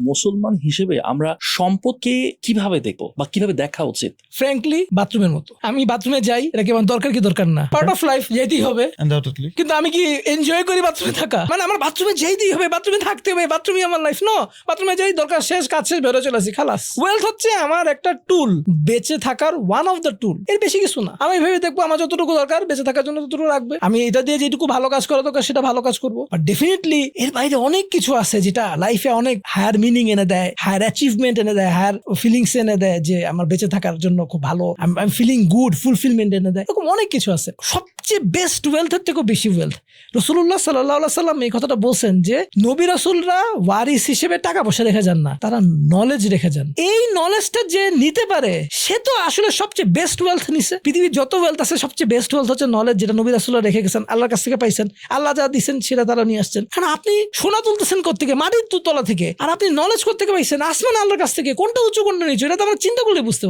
মুসলমান হিসেবে আমরা সম্পদকে কিভাবে দেখবো বা কিভাবে দেখা উচিত? ফ্র্যাঙ্কলি বাথরুমের মতো। আমি বাথরুমে যাই, এটা কি আমার দরকার কি দরকার না? পার্ট অফ লাইফ, যেতেই হবে। কিন্তু আমি কি এনজয় করি বাথরুমে থাকা? মানে আমার বাথরুমে যেতেই হবে, বাথরুমে থাকতে হবে, বাথরুমে আমার লাইফ। নো, বাথরুমে যাই, দরকার শেষ, কাজ শেষ, বেরো চলে আসি, খালাস। ওয়েলথ হচ্ছে আমার একটা টুল, বেঁচে থাকার ওয়ান অফ দ্য টুল, এর বেশি কিছু না। আমি ভেবে দেখবো আমার যতটুকু দরকার বেঁচে থাকার জন্য ততটুকু রাখবে, আমি এটা দিয়ে যেটুকু ভালো কাজ করা দরকার সেটা ভালো কাজ করবো। বাট ডেফিনেটলি এর বাইরে অনেক কিছু আছে যেটা লাইফে অনেক হায়ার মিনিং এনে দেয়, হায়ার অ্যাচিভমেন্ট এনে দেয়, হায়ার ফিলিংস এনে দেয়, যে আমার বেঁচে থাকার জন্য খুব ভালো, I am feeling good, fulfilment এনে দেয়। এরকম অনেক কিছু আছে। সবচেয়ে বেস্ট ওয়েলথের থেকেও বেশি ওয়েলথ, রাসূলুল্লাহ সাল্লাল্লাহু সাল্লাম এই কথাটা বলছেন যে নবী রাসূলরা ওয়ারিস হিসেবে টাকা পয়সা রেখে যান না, তারা নলেজ রেখে যান। এই নলেজটা যে নিতে পারে সে তো আসলে সবচেয়ে বেস্ট ওয়েলথ নিছে। পৃথিবীর যত ওয়েলথ আছে সবচেয়ে বেস্ট ওয়েলথ হচ্ছে নলেজ, যেটা নবী রাসূলরা রেখে গেছেন, আল্লাহর কাছ থেকে পাইছেন, আল্লাহ যা দিচ্ছেন সেটা তারা নিয়ে আসছেন। কারণ আপনি সোনা তুলতেছেন কোত্থেকে? মাটির তলা থেকে। আর আপনি নলেজ কোত্থেকে পাইছেন? আসমান আল্লাহর কাছ থেকে। কোনটা উঁচু কোনটা নিচু এটা তো আমরা চিন্তা করলে বুঝতে পারি।